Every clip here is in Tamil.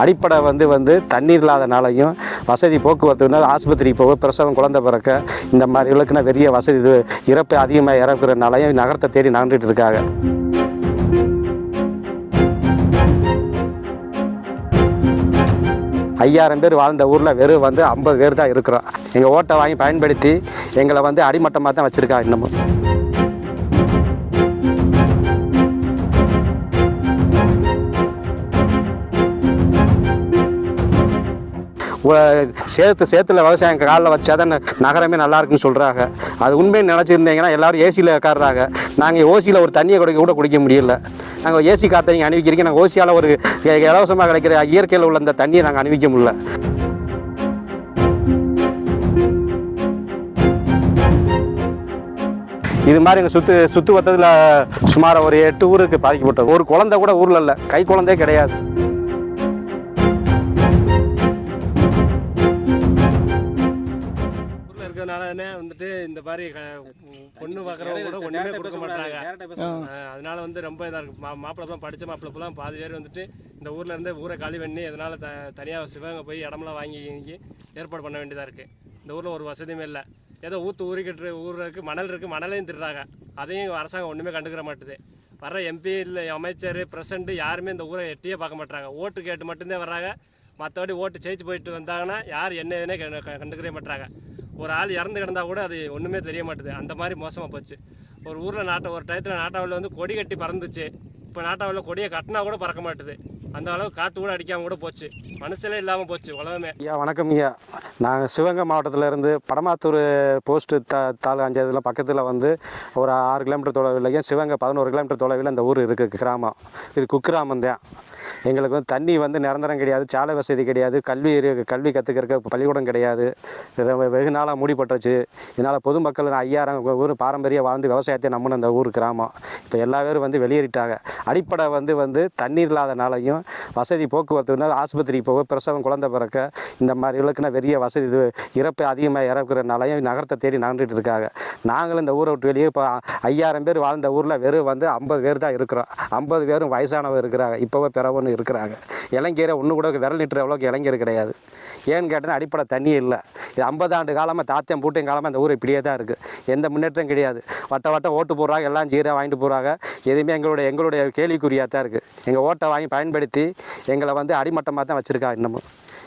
அடிப்படை வந்து தண்ணீர் இல்லாதனாலையும் வசதி போக்குவரத்துனால ஆஸ்பத்திரி போக பிரசவம் குழந்தை பிறக்க இந்த மாதிரிகளுக்குன்னா பெரிய வசதி இது இறப்பு அதிகமாக இறக்குறதுனாலையும் நகரத்தை தேடி நகர்ந்துட்டு இருக்காங்க. ஐயாயிரம் பேர் வாழ்ந்த ஊரில் வெறும் 50 பேர் தான் இருக்கிறோம். எங்கள் ஓட்டை வாங்கி பயன்படுத்தி எங்களை அடிமட்டமாக தான் வச்சுருக்காங்க. இன்னமும் சேத்துல விவசாயம் காலில் வச்சா தான் நகரமே நல்லா இருக்குன்னு சொல்கிறாங்க. அது உண்மையை நினச்சிருந்தீங்கன்னா எல்லோரும் ஏசியில் உட்காடுறாங்க. நாங்கள் ஓசியில் ஒரு தண்ணியை கூட குடிக்க முடியல. நாங்கள் ஏசி காற்றை நீங்கள் அணிவிக்கிறீங்க, நாங்கள் ஓசியால் ஒரு இலவசமாக கிடைக்கிற இயற்கையில் உள்ள அந்த தண்ணியை நாங்கள் அணிவிக்க முடியல. இது மாதிரி எங்கள் சுற்று வட்டத்தில் சுமார் ஒரு 8 ஊருக்கு பாதிக்கப்பட்டது. ஒரு குழந்தை கூட ஊரில் இல்லை, கை குழந்தையே கிடையாது. இந்த மாதிரி பொண்ணு பார்க்குறவங்க கூட ஒன்றுமே கொடுக்க மாட்டாங்க. அதனால ரொம்ப இதாக இருக்குது. மாப்பிள்ளை படித்த மாப்பிள்ளைலாம் பாதி பேர் இந்த ஊரில் இருந்து ஊரை காலி பண்ணி அதனால் தனியாக சிவகங்கை போய் இடமெல்லாம் வாங்கி ஏற்பாடு பண்ண வேண்டியதாக இருக்குது. இந்த ஊரில் ஒரு வசதியுமே இல்லை. ஏதோ ஊரிக்கிட்டு ஊருக்கு மணல் இருக்குது, மணலையும் திடுறாங்க. அதையும் அரசாங்கம் ஒன்றுமே கண்டுக்கிற மாட்டுது. வர்ற எம்பி இல்லை அமைச்சர் பிரசிடண்ட் யாருமே இந்த ஊரை எட்டியே பார்க்க மாட்டாங்க. ஓட்டு கேட்டு மட்டும்தான் வர்றாங்க. மற்றபடி ஓட்டு ஜெயிச்சு போயிட்டு வந்தாங்கன்னா யார் என்ன எதுனே கண்டுக்கவே மாட்டாங்க. ஒரு ஆள் இறந்து கிடந்தா கூட அது ஒன்றுமே தெரிய மாட்டுது. அந்த மாதிரி மோசமாக போச்சு. ஒரு ஊரில் ஒரு டயத்தில் நாட்டாவில் கொடி கட்டி பறந்துச்சு. இப்போ நாட்டாவில் கொடியை கட்டினா கூட பறக்க மாட்டுது. அந்த அளவுக்கு காற்று கூட அடிக்காமல் கூட போச்சு. மனுஷனே இல்லாமல் போச்சு உலகமே. ஐயா வணக்கம் ஐயா. நாங்கள் சிவகங்கை மாவட்டத்திலேருந்து படமாத்தூர் போஸ்ட்டு தாலுகா அஞ்சாவதுல பக்கத்தில் ஒரு 6 கிலோமீட்டர் தொலைவிலையும் சிவகங்கை 11 கிலோமீட்டர் தொலைவில் இந்த ஊர் இருக்குது. கிராமம் இது குக்கிராமம் தான். எங்களுக்கு தண்ணி நிரந்தரம் கிடையாது, சாலை வசதி கிடையாது, கல்வி கற்றுக்கிறக்க பள்ளிக்கூடம் கிடையாது. வெகு நாளாக மூடிப்பட்டுருச்சு. இதனால் பொதுமக்கள் 5000 ஊர் பாரம்பரிய வாழ்ந்து விவசாயத்தை நம்பின அந்த ஊர் கிராமம் இப்போ எல்லா பேரும் வெளியேறிட்டாங்க. அடிப்படை தண்ணீர் இல்லாதனாலையும் வசதி போக்குவரத்துனால ஆஸ்பத்திரி போக பிரசவம் குழந்தை பிறக்க இந்த மாதிரிகளுக்குன்னா பெரிய வசதி இது இறப்பு அதிகமாக இறக்குறதுனாலையும் நகரத்தை தேடி நகர்ந்துட்டு இருக்காங்க. நாங்களும் இந்த ஊரை விட்டு வெளியே இப்போ 5000 பேர் வாழ்ந்த ஊரில் வெறும் 50 பேர் தான் இருக்கிறோம். 50 பேரும் வயசானவங்க இருக்கிறாங்க. இப்போவே பிறவன்னு இருக்கிறாங்க. இளைஞரை ஒன்று கூட விரல் நீட்டுற எவ்வளோக்கு இளைஞர் கிடையாது. ஏன்னு கேட்டால் அடிப்படை தண்ணி இல்லை. இது 50 ஆண்டு காலமாக தாத்தியம் பூட்டையும் காலமாக இந்த ஊர் இப்படியே தான் இருக்குது. எந்த முன்னேற்றம் கிடையாது. வட்டம் ஓட்டு போடுறாங்க, எல்லாம் ஜீராக வாங்கிட்டு போகிறாங்க. எதுவுமே எங்களுடைய கேள்விக்குறியாக தான் இருக்குது. எங்கள் ஓட்டை வாங்கி பயன்படுத்தி எங்களை அடிமட்டமாக தான் வச்சுருக்காங்க. இன்னமும்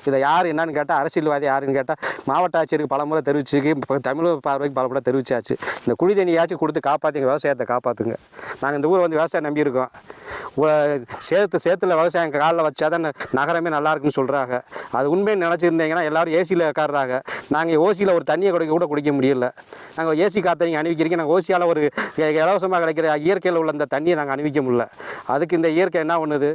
இதை யார் என்னன்னு கேட்டால் அரசியல்வாதி யாருன்னு கேட்டால் மாவட்ட ஆட்சியருக்கு பலமுறை தெரிவிச்சுக்கு இப்போ தமிழ் பார்வைக்கு பலமுறை தெரிவிச்சாச்சு. இந்த குடி தண்ணியாச்சும் கொடுத்து காப்பாற்றுங்க, விவசாயத்தை காப்பாற்றுங்க. நாங்கள் இந்த ஊரை விவசாயம் நம்பியிருக்கோம். சேத்துல விவசாயம் காலில் வச்சா தான் நகரமே நல்லா இருக்குன்னு சொல்கிறாங்க. அது உண்மையை நினச்சிருந்தீங்கன்னா எல்லோரும் ஏசியில் உட்காடுறாங்க. நாங்கள் ஓசியில் ஒரு தண்ணியை கூட குடிக்க முடியல. நாங்கள் ஏசி காற்றை நீங்கள் அணிவிக்கிறீங்க, நாங்கள் ஓசியால் ஒரு இலவசமாக கிடைக்கிற இயற்கையில் உள்ள அந்த தண்ணியை நாங்கள் அணிவிக்க முடியல. அதுக்கு இந்த இயற்கை என்ன பண்ணுது?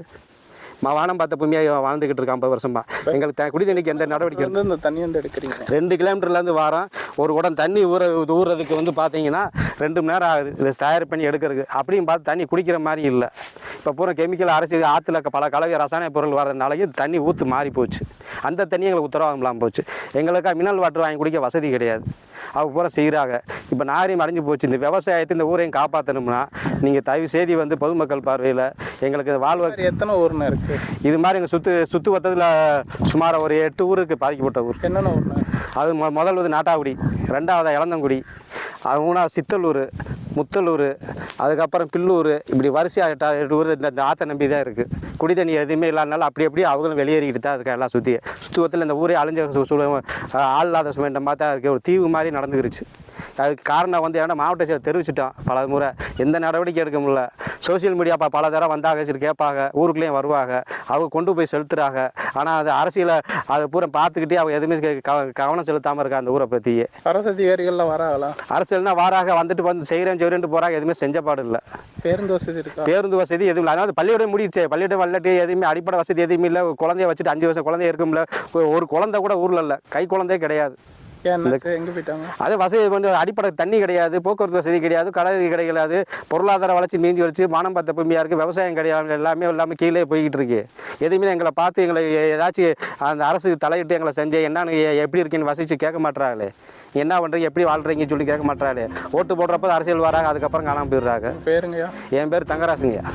வானம் பார்த்த பூமியாக வாழ்ந்துக்கிட்டு இருக்கோம் 50 வருஷமா. எங்களுக்கு குடி தண்ணிக்கு எந்த நடவடிக்கை இந்த தண்ணி எடுக்கிறீங்க? 2 கிலோமீட்டர்லேருந்து வாரம். ஒரு குடம் தண்ணி ஊறுறதுக்கு பார்த்தீங்கன்னா 2 மணி நேரம் ஆகுது இதை தயார் பண்ணி எடுக்கிறதுக்கு. அப்படியும் பார்த்து தண்ணி குடிக்கிற மாதிரி இல்லை. இப்போ பூரா கெமிக்கல் அரசு ஆற்றுல பல கலவை ரசாயன பொருள் வர்றதுனாலையும் தண்ணி ஊற்று மாறி போச்சு. அந்த தண்ணி எங்களுக்கு உத்தரவாதம் இல்லாமல் போச்சு. எங்களுக்கு மினரல் வாட்டர் வாங்கி குடிக்க வசதி கிடையாது. அவங்க பூரா செய்கிறாங்க. இப்போ நாரையும் அடைஞ்சு போச்சு. இந்த விவசாயத்தை இந்த ஊரையும் காப்பாற்றணும்னா நீங்கள் தயவு செய்தி பொதுமக்கள் பார்வையில் எங்களுக்கு வாழ்வதற்கு எத்தனை ஊர்னா இருக்குது? இது மாதிரி எங்கள் சுற்று வட்டத்தில் சுமார் ஒரு 8 ஊருக்கு பாதிக்கப்பட்ட ஊர். என்னென்ன ஊர்னா? அது முதல் நாட்டாக்குடி, 2வது இளந்தங்குடி, 3வது சித்தலூர், முத்தலூர், அதுக்கப்புறம் பில்லூர், இப்படி வரிசையாக 8 ஊர் இந்த ஆற்றை நம்பி தான் இருக்குது. குடி தண்ணி எதுவுமே இல்லாதனால அப்படி அவங்களும் வெளியேறிக்கிட்டு தான் இருக்கா. எல்லாம் சுற்றுவத்தில் இந்த ஊரே அழிஞ்ச ஆள் இல்லாத சுமண்டமாக தான் இருக்குது. ஒரு தீவு மாதிரி நடந்துருச்சு. அதுக்கு காரணம் ஏன்னா மாவட்ட செயலர் தெரிவிச்சிட்டோம் பல முறை, எந்த நடவடிக்கை எடுக்க முடியல. சோசியல் மீடியா பல தடவை வந்தாங்க, சரி கேட்பாங்க, ஊருக்குள்ளேயும் வருவாங்க, அவங்க கொண்டு போய் செலுத்துகிறாங்க. ஆனால் அது அரசியலை அதை பூரா பார்த்துக்கிட்டே அவங்க எதுவுமே கவனம் செலுத்தாமல் இருக்கா அந்த ஊரை பற்றியே. அரசு அதிகாரிகள்லாம் வராங்களா? அரசியல்னா வாராக வந்துட்டு செய்கிறேன் போகிறாங்க. எதுவுமே செஞ்சப்பாடு இல்லை. பேருந்து வசதி இருக்கா? பேருந்து வசதி எதுவும் இல்லை. அதாவது பள்ளியோட முடிச்சு, பள்ளியோட வல்லட்டு எதுவுமே அடிப்படை வசதி எதுவுமே இல்லை. குழந்தைய வச்சுட்டு 5 வருஷம் குழந்தைய இருக்கும்ல, ஒரு குழந்தை கூட ஊரில் இல்லை, கை குழந்தையே கிடையாது. எங்கே போயிட்டாங்க? அது வசதி அடிப்படை தண்ணி கிடையாது, போக்குவரத்து வசதி கிடையாது, கடை கிடையாது, பொருளாதார வளர்ச்சி மீஞ்சி வச்சு வானம் பார்த்த பூமியாக இருக்குது, விவசாயம் கிடையாது, எல்லாமே கீழே போய்கிட்டு இருக்கு. எதுவுமே எங்களை பார்த்து எங்களை ஏதாச்சும் அந்த அரசு தலையிட்டு எங்களை செஞ்சு என்னன்னு எப்படி இருக்குன்னு வசித்து கேட்க மாட்டாங்களே. என்ன பண்ணுறீங்க, எப்படி வாழ்கிறீங்கன்னு சொல்லி கேட்க மாட்டாங்களே. ஓட்டு போடுறப்போ அரசியல் வராங்க, அதுக்கப்புறம் காணாமல் போயிடுறாங்க. பேருங்கய்யா? என் பேர் தங்கராசுங்கய்யா.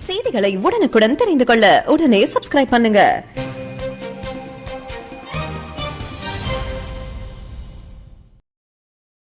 செய்திகளை உடனுக்குடன் தெரிந்து கொள்ள உடனே சப்ஸ்கிரைப் பண்ணுங்க.